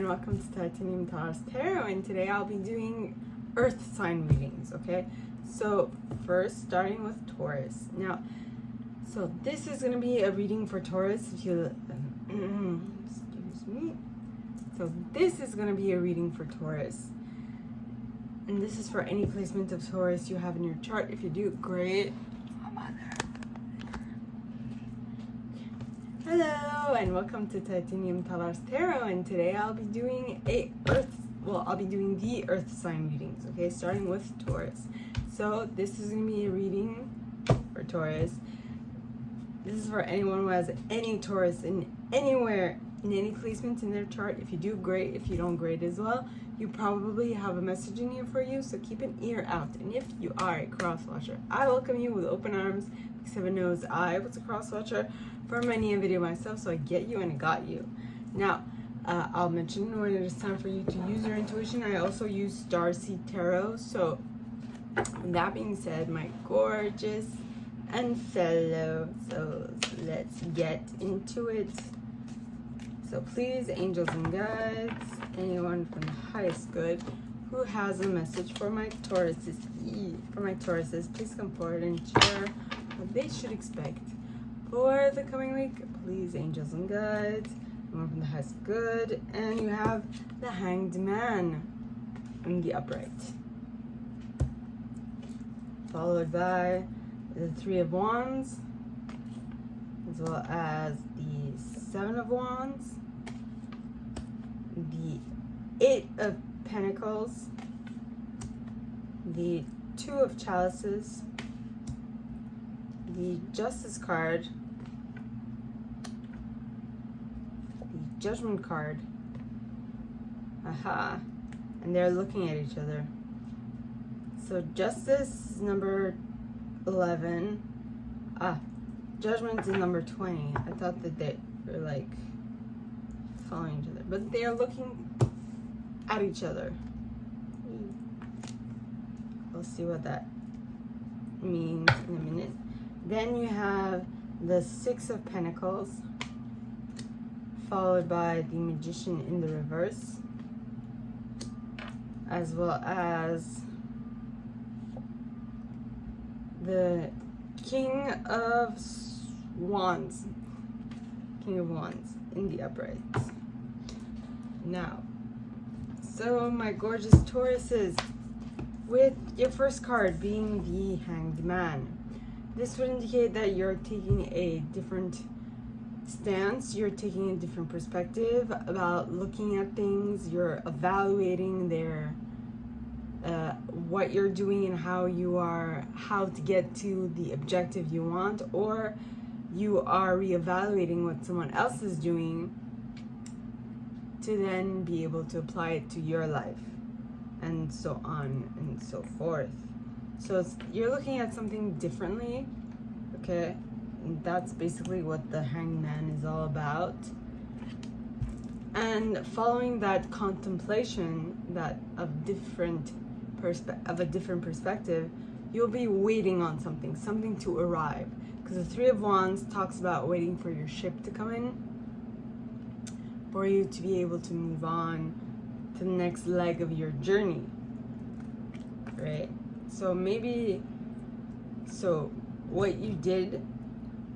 welcome to Titanium Taurus Tarot, and today I'll be doing earth sign readings, okay? So first, starting with Taurus. Now, so this is going to be a reading for Taurus. If you, excuse me. So this is going to be a reading for Taurus. And this is for any placement of Taurus you have in your chart. If you do, great. Hello and welcome to Titanium Taurus Tarot, and today I'll be doing the earth sign readings, okay, starting with Taurus. So this is going to be a reading for Taurus. This is for anyone who has any Taurus in anywhere, in any placement in their chart. If you do, great. If you don't, great as well. You probably have a message in here for you, so keep an ear out. And if you are a cross watcher, I welcome you with open arms. Because heaven knows I was a cross watcher for my Nia video myself, so I get you and I got you. Now, I'll mention when it is time for you to use your intuition. I also use Starseed Tarot. So, that being said, my gorgeous and fellow souls, let's get into it. So please, angels and guides, anyone from the highest good who has a message for my Tauruses, please come forward and share what they should expect for the coming week. Please, angels and guides, anyone from the highest good. And you have the Hanged Man in the upright, followed by the Three of Wands, as well as the Seven of Wands, the Eight of Pentacles, the Two of Chalices, the Justice card, the Judgment card, and they're looking at each other. So Justice is number 11, Judgment is number 20. I thought that they were like following each other, but they are looking at each other. We'll see what that means in a minute. Then you have the Six of Pentacles, followed by the Magician in the reverse, as well as the King of Wands in the upright. Now, so my gorgeous Tauruses, with your first card being the Hanged Man, this would indicate that you're taking a different stance, you're taking a different perspective about looking at things, you're evaluating their what you're doing and how to get to the objective you want, or you are reevaluating what someone else is doing to then be able to apply it to your life, and so on and so forth. So you're looking at something differently, okay? And that's basically what the Hanged Man is all about. And following that contemplation, that of a different perspective, you'll be waiting on something to arrive. Because the Three of Wands talks about waiting for your ship to come in, for you to be able to move on to the next leg of your journey, right? So what you did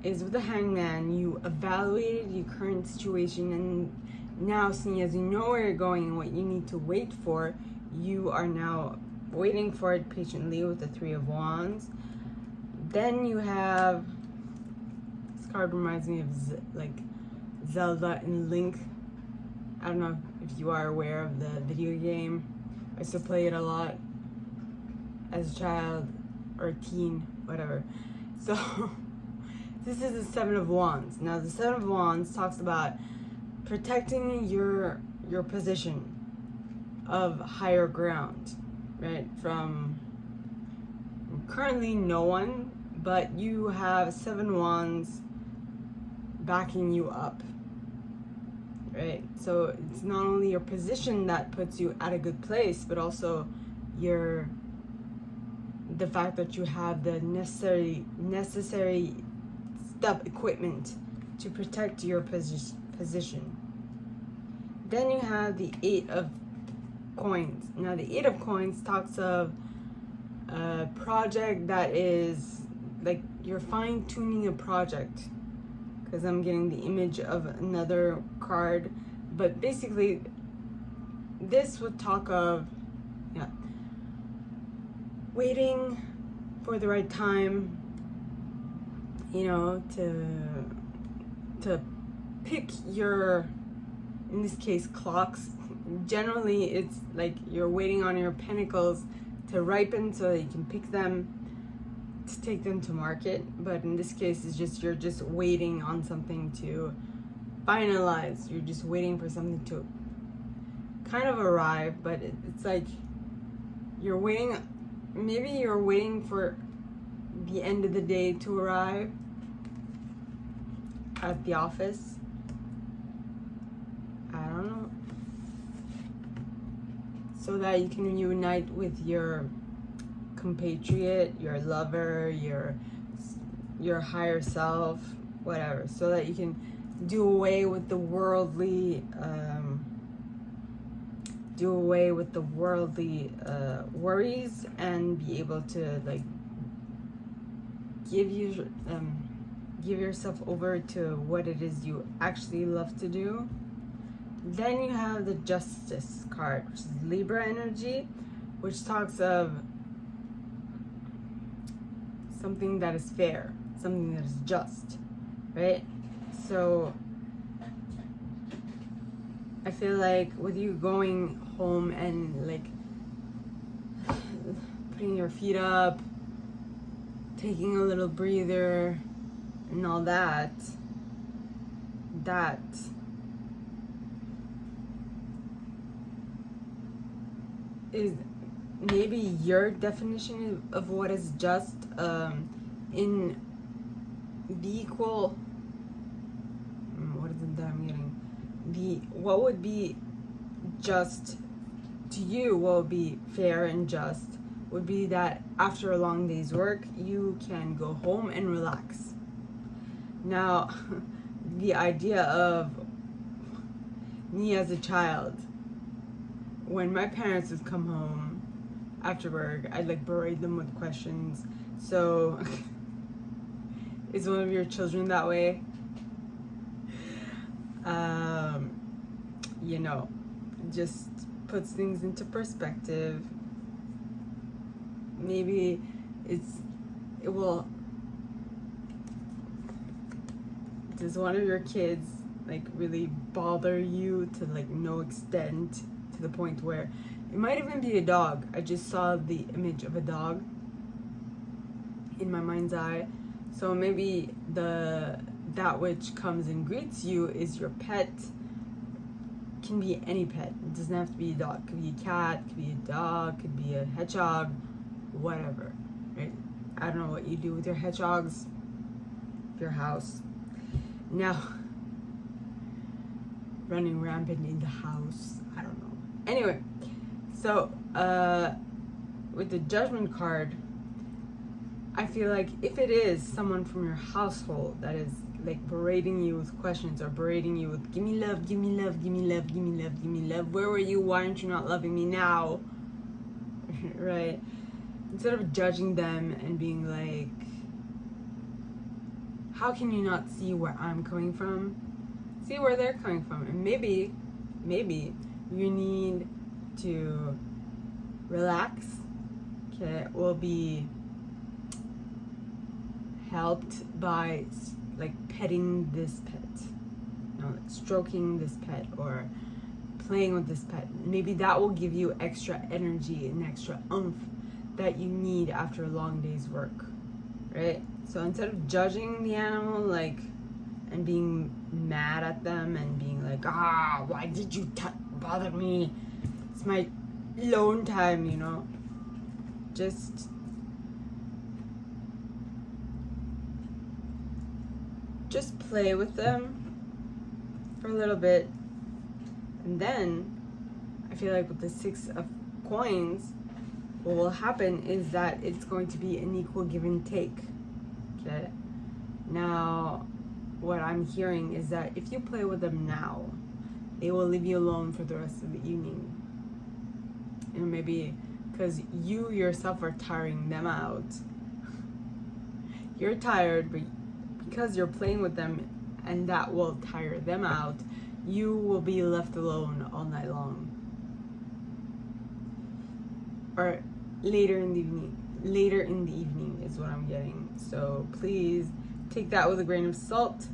is, with the Hanged Man, you evaluated your current situation, and now, seeing as you know where you're going and what you need to wait for, you are now waiting for it patiently with the Three of Wands. Then you have, this card reminds me of like Zelda and Link. I don't know if you are aware of the video game. I used to play it a lot as a child or a teen, whatever. So this is the Seven of Wands. Now the Seven of Wands talks about protecting your position of higher ground, right? From currently no one, but you have Seven Wands backing you up, right? So it's not only your position that puts you at a good place, but also the fact that you have the necessary stuff, equipment to protect your position. Then you have the Eight of Coins. Now the Eight of Coins talks of a project that is like you're fine-tuning a project, because I'm getting the image of another card. But basically this would talk of waiting for the right time, you know, to pick your, in this case, clocks. Generally it's like you're waiting on your pentacles to ripen so that you can pick them to take them to market. But in this case it's just you're just waiting on something to finalize. You're just waiting for something to kind of arrive, but it's like you're waiting. Maybe you're waiting for the end of the day to arrive at the office. I don't know. So that you can unite with your compatriot, your lover, your higher self, whatever. So that you can do away with the worldly worries, and be able to like give yourself over to what it is you actually love to do. Then you have the Justice card, which is Libra energy, which talks of something that is fair, something that is just, right? So I feel like with you going home and like putting your feet up, taking a little breather and all that is maybe your definition of what is just, in the equal, what is it that I'm getting? What would be just to you, what would be fair and just, would be that after a long day's work, you can go home and relax. Now, the idea of me as a child, when my parents would come home after work, I'd like berate them with questions. So, is one of your children that way? You know, just puts things into perspective. Maybe it will. Does one of your kids like really bother you to like no extent, to the point where it might even be a dog? I just saw the image of a dog in my mind's eye. So maybe that which comes and greets you is your pet. Can be any pet. It doesn't have to be a dog. Could be a cat, could be a dog, could be a hedgehog, whatever. Right? I don't know what you do with your hedgehogs, your house. Now, running rampant in the house. I don't know. Anyway, so with the Judgment card, I feel like if it is someone from your household that is like berating you with questions, or berating you with give me love, give me love, give me love, give me love, give me love, where were you, why aren't you not loving me now? Right? Instead of judging them and being like, how can you not see where I'm coming from? See where they're coming from. And maybe you need to relax. Okay, will be helped by like petting this pet, you know, like stroking this pet or playing with this pet. Maybe that will give you extra energy and extra oomph that you need after a long day's work, right? So instead of judging the animal, like, and being mad at them and being like, why did you bother me? It's my alone time, you know. Just play with them for a little bit. And then I feel like with the Six of Coins, what will happen is that it's going to be an equal give and take. Okay. Now, what I'm hearing is that if you play with them now, they will leave you alone for the rest of the evening. And maybe because you yourself are tiring them out. You're tired, but because you're playing with them and that will tire them out, you will be left alone all night long. Or later in the evening is what I'm getting. So please take that with a grain of salt.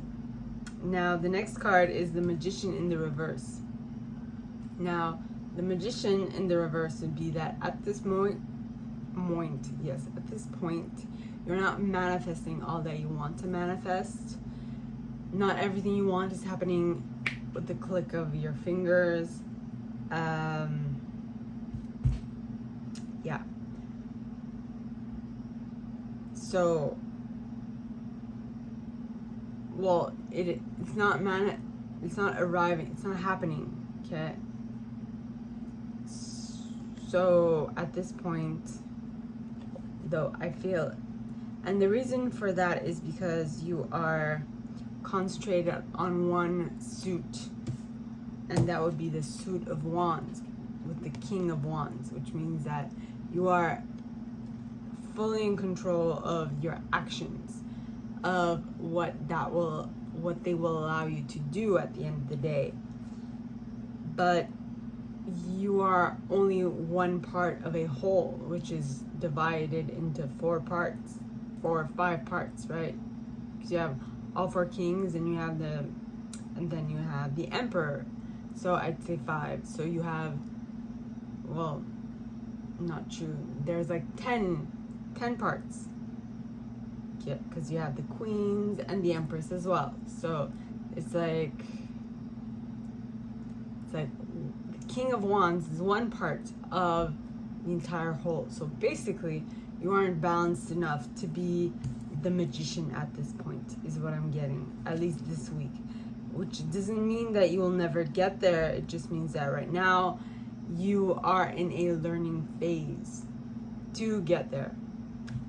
Now the next card is the Magician in the reverse. Now the Magician in the reverse would be that at this point, you're not manifesting all that you want to manifest. Not everything you want is happening with the click of your fingers. Yeah. So, well, it's not arriving. It's not happening. Okay. So at this point, though, I feel, and the reason for that is because you are concentrated on one suit, and that would be the suit of wands with the King of Wands, which means that you are fully in control of your actions, of what they will allow you to do at the end of the day. But you are only one part of a whole, which is divided into 4 or 5 parts, right? Because you have all 4 kings, and then you have the emperor. So I'd say 5. So you have, well, not true. There's like 10 parts. Yeah, because you have the queens and the empress as well. So it's like the King of Wands is one part of the entire whole. So basically, you aren't balanced enough to be the magician at this point, is what I'm getting, at least this week. Which doesn't mean that you will never get there. It just means that right now, you are in a learning phase to get there.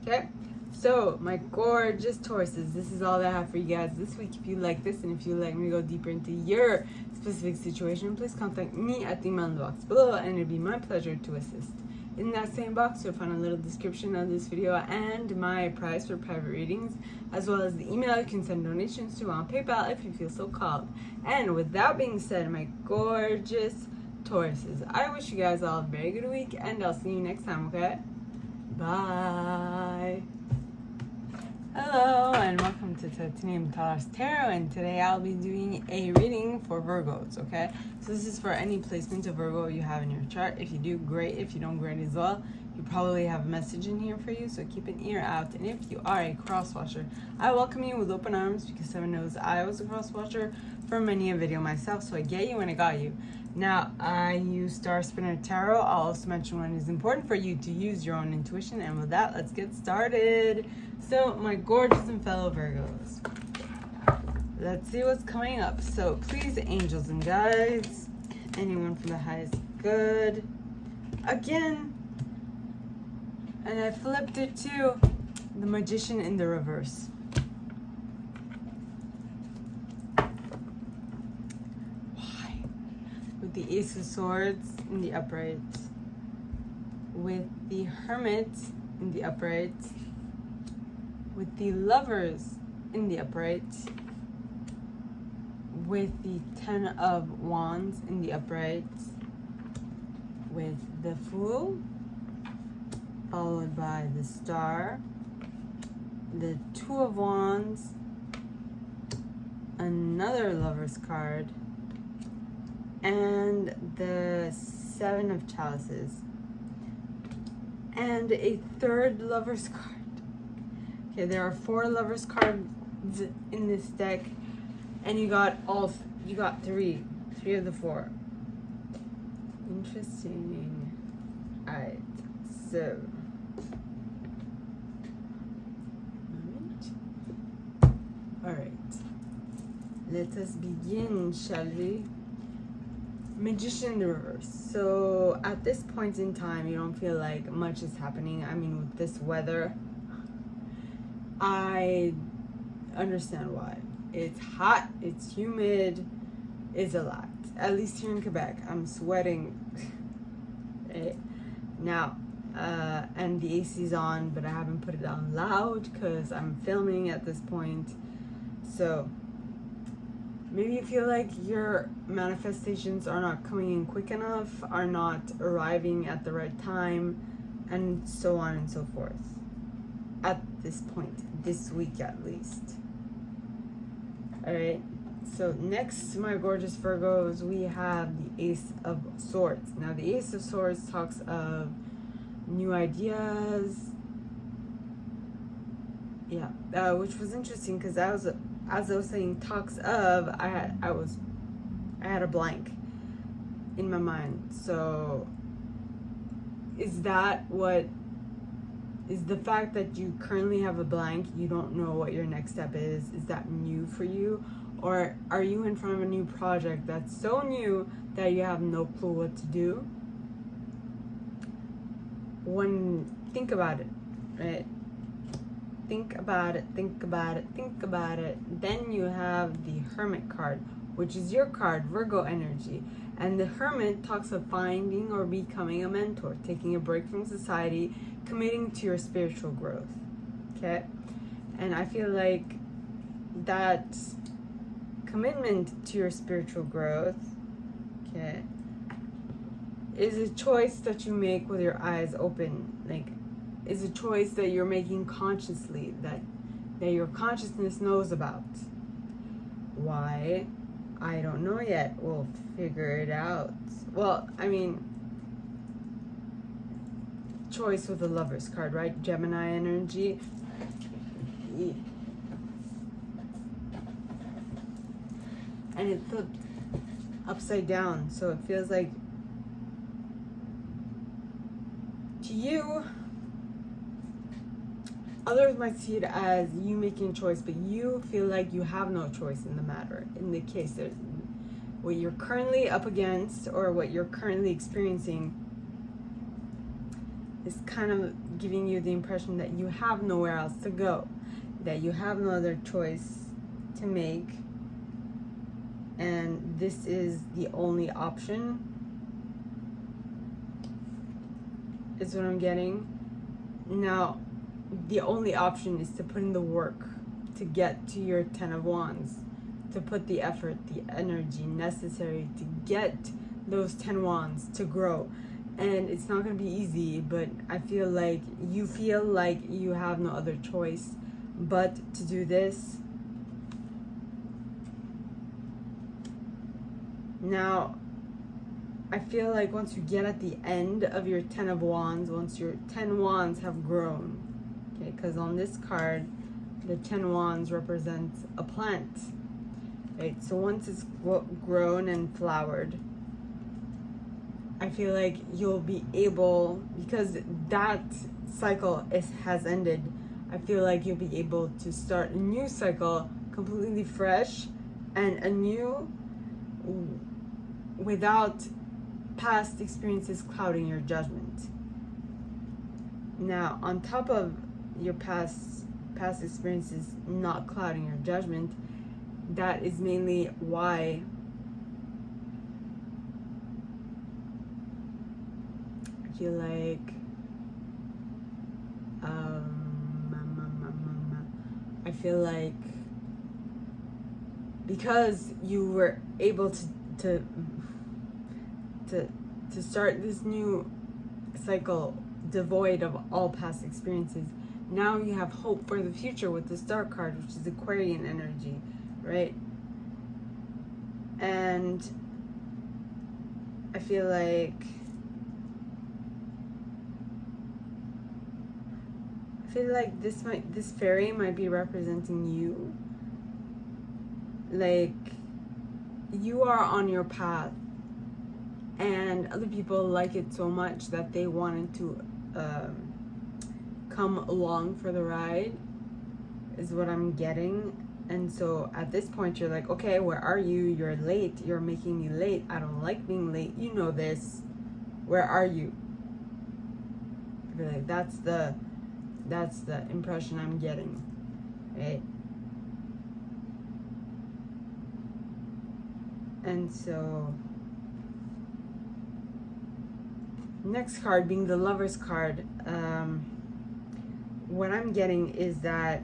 Okay? So, my gorgeous Tauruses, this is all that I have for you guys this week. If you like this, and if you like me to go deeper into your specific situation, please contact me at the email in the box below, and it'd be my pleasure to assist. In that same box, you'll find a little description of this video and my price for private readings, as well as the email you can send donations to on PayPal if you feel so called. And with that being said, my gorgeous Tauruses, I wish you guys all a very good week, and I'll see you next time, okay? Bye! Hello, and welcome to Titanium Taurus Tarot, and today I'll be doing a reading for Virgos, okay? So this is for any placement of Virgo you have in your chart. If you do, great. If you don't, great as well. You probably have a message in here for you, so keep an ear out. And if you are a cross-watcher, I welcome you with open arms, because heaven knows I was a cross-watcher for many a video myself, so I get you and I got you. Now, I use Star Spinner Tarot. I'll also mention when it's important for you to use your own intuition. And with that, let's get started. So, my gorgeous and fellow Virgos, let's see what's coming up. So, please, angels and guides, anyone from the highest good. Again, and I flipped it to the Magician in the reverse. The Ace of Swords in the upright, with the Hermit in the upright, with the Lovers in the upright, with the Ten of Wands in the upright, with the Fool, followed by the Star, the Two of Wands, another Lover's card, and the Seven of Chalices, and a third Lover's card. Okay, there are 4 Lover's cards in this deck, and you got 3 of the 4. Interesting. Alright, so alright, let us begin, shall we? Magician in the reverse. So at this point in time, you don't feel like much is happening. I mean, with this weather, I understand why. It's hot, it's humid, is a lot. At least here in Quebec, I'm sweating right now. And the AC's on, but I haven't put it on loud because I'm filming at this point. So maybe you feel like your manifestations are not coming in quick enough, are not arriving at the right time, and so on and so forth. At this point, this week at least. Alright, so next, my gorgeous Virgos, we have the Ace of Swords. Now, the Ace of Swords talks of new ideas. Yeah, which was interesting because as I was saying talks of, I had a blank in my mind. So is that what is the fact that you currently have a blank, you don't know what your next step is that new for you? Or are you in front of a new project that's so new that you have no clue what to do? Think about it, right? Think about it. Then you have the Hermit card, which is your card, Virgo energy. And the Hermit talks of finding or becoming a mentor, taking a break from society, committing to your spiritual growth. Okay? And I feel like that commitment to your spiritual growth, okay, is a choice that you make with your eyes open. Like, is a choice that you're making consciously, that your consciousness knows about. Why? I don't know yet. We'll figure it out. Well, I mean, choice with the Lover's card, right? Gemini energy. Yeah. And it flipped upside down, so it feels like to you, others might see it as you making a choice, but you feel like you have no choice in the matter. In the case that what you're currently up against or what you're currently experiencing is kind of giving you the impression that you have nowhere else to go, that you have no other choice to make, and this is the only option, is what I'm getting. Now, the only option is to put in the work to get to your 10 of Wands, to put the effort, the energy necessary to get those 10 Wands to grow. And it's not going to be easy, but I feel like you have no other choice but to do this. Now, I feel like once you get at the end of your 10 of Wands, once your 10 Wands have grown, okay, because on this card, the 10 Wands represents a plant, right? So once it's grown and flowered, I feel like you'll be able, because that cycle has ended, I feel like you'll be able to start a new cycle completely fresh and anew without past experiences clouding your judgment. Now, on top of your past experiences not clouding your judgment, that is mainly why I feel like because you were able to start this new cycle devoid of all past experiences, now you have hope for the future with the Star card, which is Aquarian energy, right? And I feel like this fairy might be representing you. Like, you are on your path, and other people like it so much that they wanted to come along for the ride, is what I'm getting. And so at this point you're like, okay, where are you? You're late. You're making me late. I don't like being late. You know this. Where are you? I feel like that's the impression I'm getting, right? And so, next card being the Lover's card, what I'm getting is that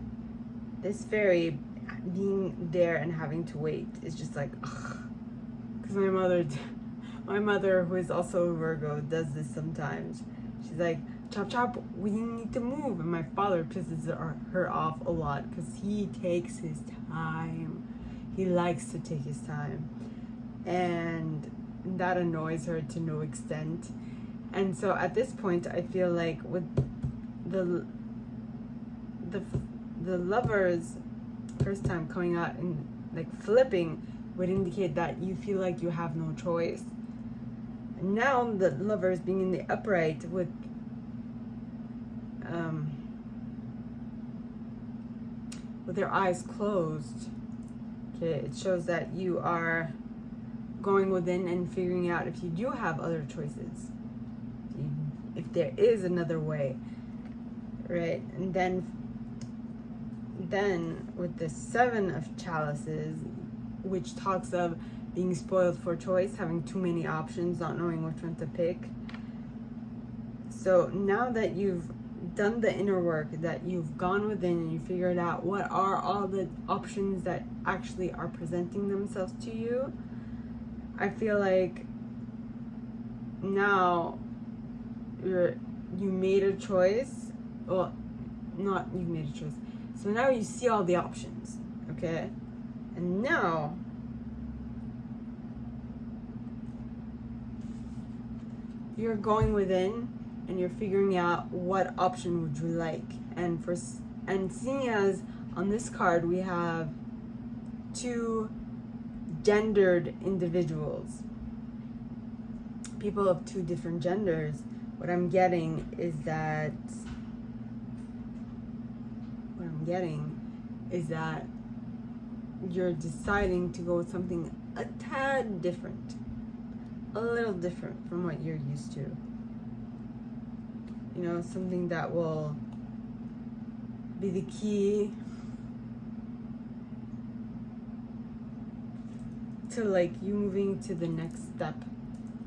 this fairy being there and having to wait is just like, because my mother, who is also a Virgo, does this sometimes. She's like, chop chop, we need to move, and my father pisses her off a lot because he takes his time. He likes to take his time, and that annoys her to no extent. And so at this point, I feel like with the Lovers first time coming out and like flipping would indicate that you feel like you have no choice. And now the Lovers being in the upright with their eyes closed, okay, it shows that you are going within and figuring out if you do have other choices, if there is another way, right? And then with the Seven of Chalices, which talks of being spoiled for choice, having too many options, not knowing which one to pick. So now that you've done the inner work, that you've gone within and you figured out what are all the options that actually are presenting themselves to you, I feel like now you made a choice. Well, not you made a choice. So now you see all the options, okay? And now you're going within and you're figuring out what option would you like. And seeing as on this card we have two gendered individuals, people of two different genders, what I'm getting is that you're deciding to go with something a tad different, a little different from what you're used to. You know, something that will be the key to like you moving to the next step,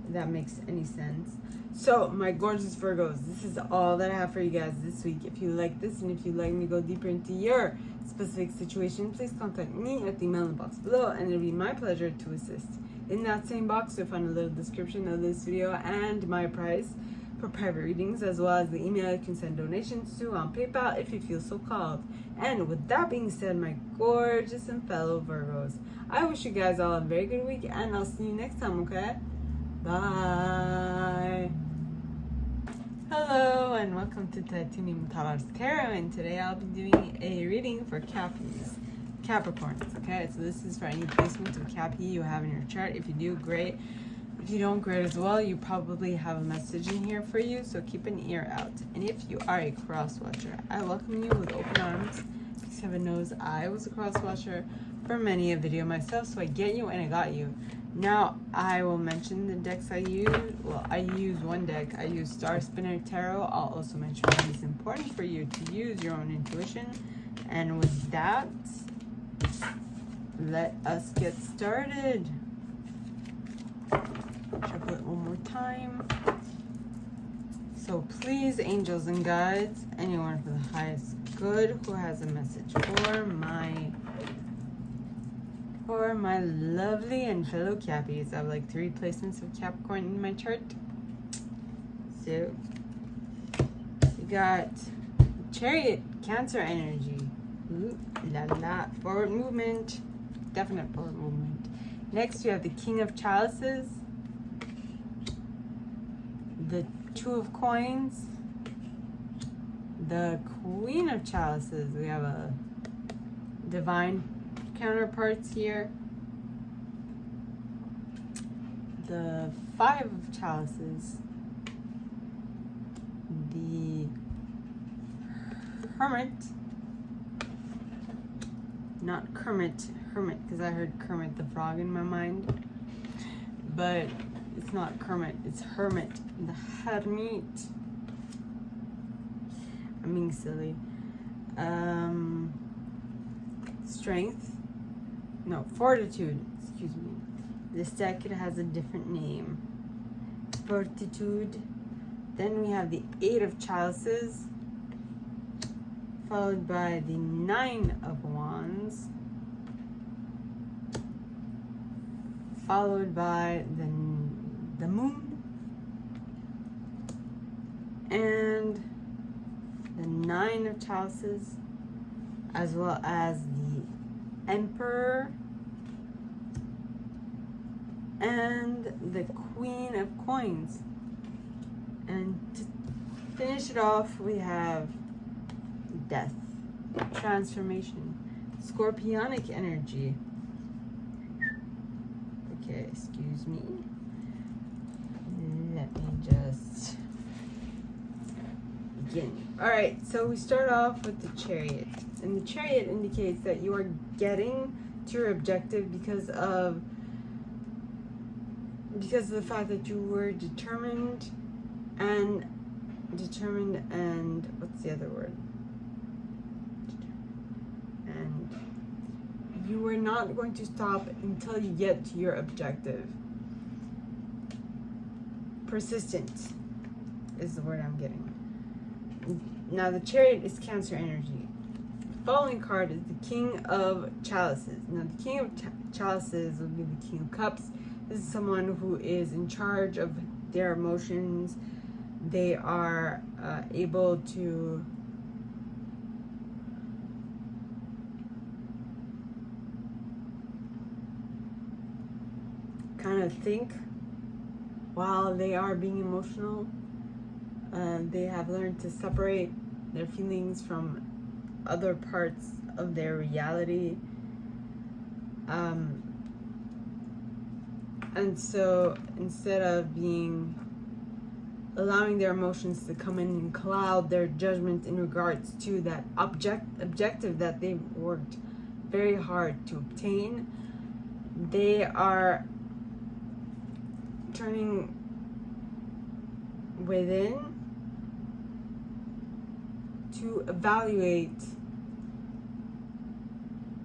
if that makes any sense. So my gorgeous Virgos, this is all that I have for you guys this week. If you like this and if you'd like me to go deeper into your specific situation, please contact me at the email in the box below, and it'll be my pleasure to assist. In that same box, you'll find a little description of this video and my price for private readings, as well as the email you can send donations to on PayPal if you feel so called. And with that being said, my gorgeous and fellow Virgos, I wish you guys all a very good week, and I'll see you next time, okay? Bye. Hello and welcome to Titanium Taurus Tarot, and today I'll be doing a reading for Capricorns, okay? So this is for any placements of Cappy you have in your chart. If you do, great. If you don't, great as well. You probably have a message in here for you, so keep an ear out. And if you are a cross watcher, I welcome you with open arms, because heaven knows I was a cross watcher for many a video myself, so I get you and I got you. Now, I will mention the decks I use. Well, I use one deck. I use Star Spinner Tarot. I'll also mention why it's important for you to use your own intuition. And with that, let us get started. Shuffle it one more time. So please, angels and guides, anyone for the highest good who has a message for my lovely and fellow Cappies. I have like 3 placements of Capricorn in my chart. So we got Chariot, Cancer energy. Ooh, la la. Forward movement. Definite forward movement. Next we have the King of Chalices, the Two of Coins, the Queen of Chalices. We have a divine counterparts here. The Five of Chalices, the Hermit, not Kermit, Hermit, because I heard Kermit the Frog in my mind, but it's not Kermit, it's Hermit, the Hermit. I'm being silly. Strength, no, Fortitude, excuse me. This deck, it has a different name. Fortitude. Then we have the Eight of Chalices, followed by the Nine of Wands, followed by the Moon, and the Nine of Chalices, as well as the Emperor, and the Queen of Coins. And to finish it off, we have Death, Transformation, Scorpionic energy. Okay, excuse me. Let me just begin. Alright, so we start off with the Chariot. And the Chariot indicates that you are getting to your objective because of the fact that you were determined and what's the other word? And you were not going to stop until you get to your objective. Persistent is the word I'm getting. Now the Chariot is Cancer energy. The following card is the King of Chalices. Now the King of Chalices would be the King of Cups. This is someone who is in charge of their emotions. They are able to kind of think while they are being emotional. They have learned to separate their feelings from other parts of their reality. And so instead of allowing their emotions to come in and cloud their judgment in regards to that objective that they've worked very hard to obtain, they are turning within to evaluate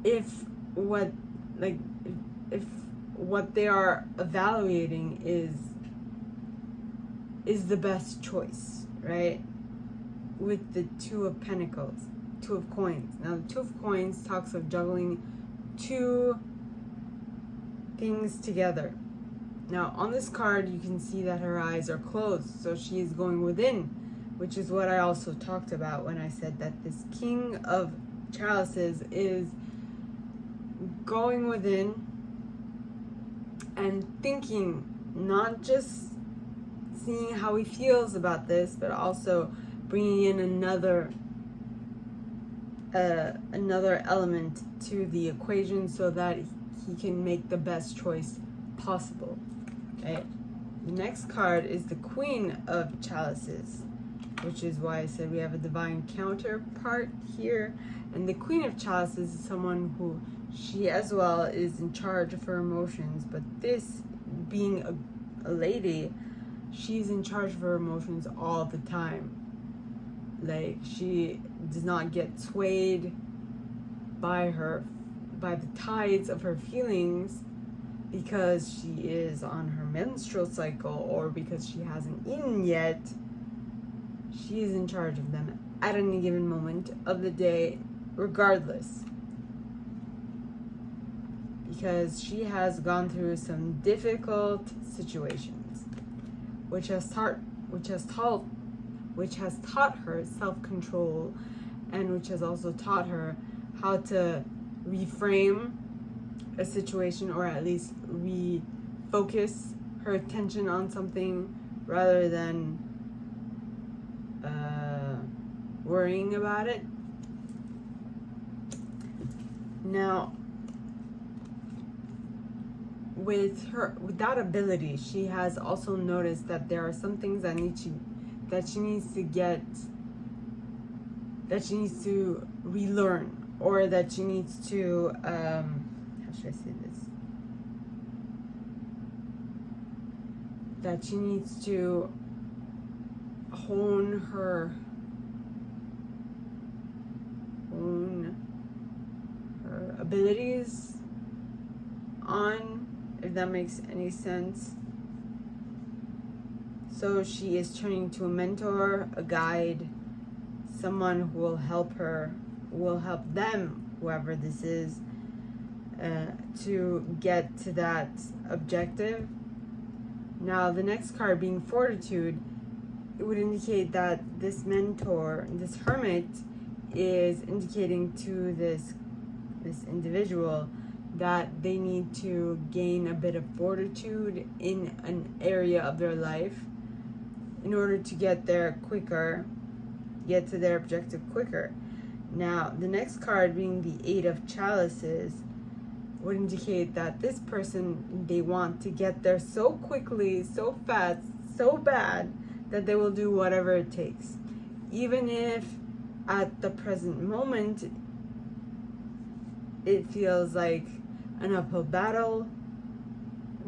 if what they are evaluating is the best choice, right? With the Two of Pentacles, Two of Coins. Now the Two of Coins talks of juggling two things together. Now on this card you can see that her eyes are closed, so she is going within, which is what I also talked about when I said that this King of Chalices is going within and thinking, not just seeing how he feels about this, but also bringing in another element to the equation so that he can make the best choice possible. Okay. The next card is the Queen of Chalices, which is why I said we have a divine counterpart here. And the Queen of Chalices is someone who, she as well is in charge of her emotions, but this being a lady, she's in charge of her emotions all the time. Like, she does not get swayed by the tides of her feelings because she is on her menstrual cycle or because she hasn't eaten yet. She is in charge of them at any given moment of the day, regardless. Because she has gone through some difficult situations, which has taught her self-control, and which has also taught her how to reframe a situation, or at least refocus her attention on something rather than worrying about it. Now, with that ability, she has also noticed that there are some things that she needs to relearn, or that she needs to how should I say this? That she needs to hone her abilities on, if that makes any sense. So she is turning to a mentor, a guide, someone who will help her, will help them, whoever this is, to get to that objective. Now, the next card being Fortitude, it would indicate that this mentor, this hermit, is indicating to this individual that they need to gain a bit of fortitude in an area of their life in order to get there quicker, get to their objective quicker. Now, the next card being the Eight of Chalices would indicate that this person, they want to get there so quickly, so fast, so bad, that they will do whatever it takes. Even if at the present moment it feels like an uphill battle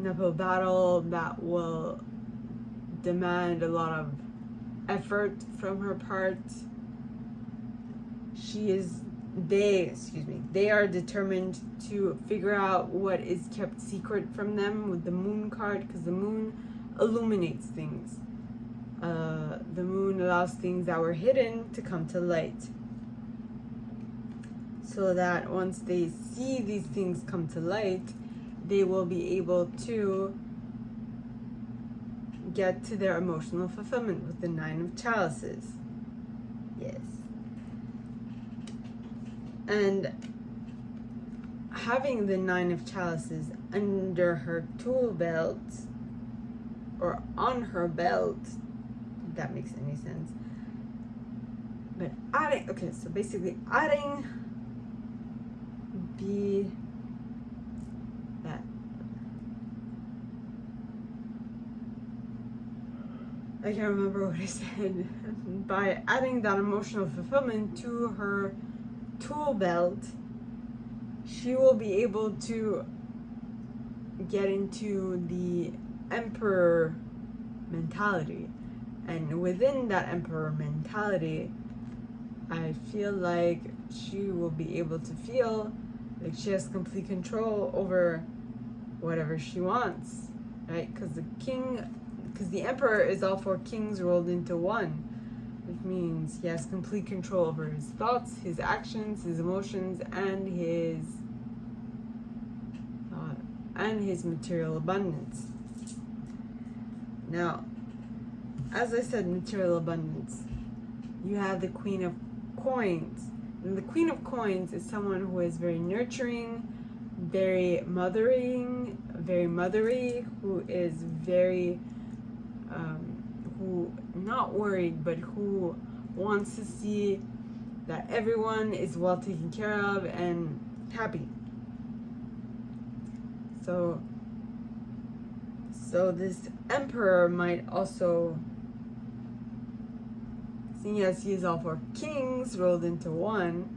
that will demand a lot of effort from her part. They are determined to figure out what is kept secret from them with the Moon card, because the Moon illuminates things. The Moon allows things that were hidden to come to light, so that once they see these things come to light, they will be able to get to their emotional fulfillment with the Nine of Chalices. Yes. And having the Nine of Chalices under her tool belt, or on her belt, if that makes any sense. But adding, okay, so basically adding that I can't remember what I said. By adding that emotional fulfillment to her tool belt, she will be able to get into the Emperor mentality. And within that Emperor mentality, I feel like she will be able to feel like she has complete control over whatever she wants, right? Because the Emperor is all four kings rolled into one, which means he has complete control over his thoughts, his actions, his emotions, and his material abundance. Now, as I said, material abundance, you have the Queen of Coins. And the Queen of Coins is someone who is very nurturing, very mothery, who is very, who not worried, but who wants to see that everyone is well taken care of and happy. So this Emperor might also, seeing as he is all four kings rolled into one,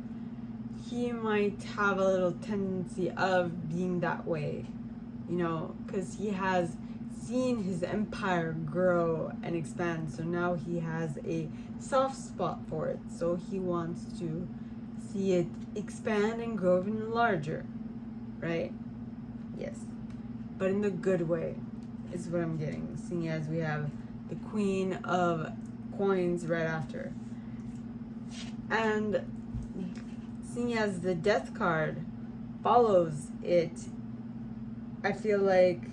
he might have a little tendency of being that way, you know, because he has seen his empire grow and expand, so now he has a soft spot for it, so he wants to see it expand and grow even larger, right? Yes, but in the good way is what I'm getting, seeing as we have the Queen of Coins right after. And seeing as the Death card follows it, I feel like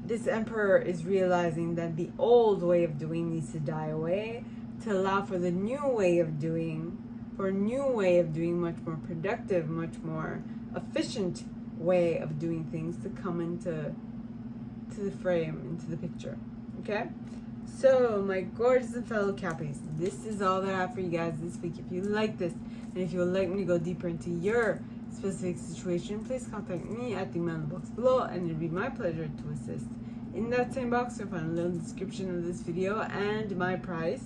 this Emperor is realizing that the old way of doing needs to die away to allow for the new way of doing, much more productive, much more efficient way of doing things to come into the frame, into the picture. Okay? So, my gorgeous and fellow Cappies, this is all that I have for you guys this week. If you like this, and if you would like me to go deeper into your specific situation, please contact me at the email in the box below, and it'd be my pleasure to assist. In that same box, you'll find a little description of this video and my price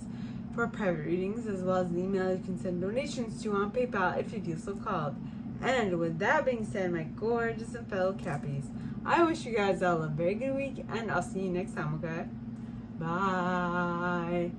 for private readings, as well as the email you can send donations to on PayPal if you feel so called. And with that being said, my gorgeous and fellow Cappies, I wish you guys all a very good week, and I'll see you next time, okay? Bye.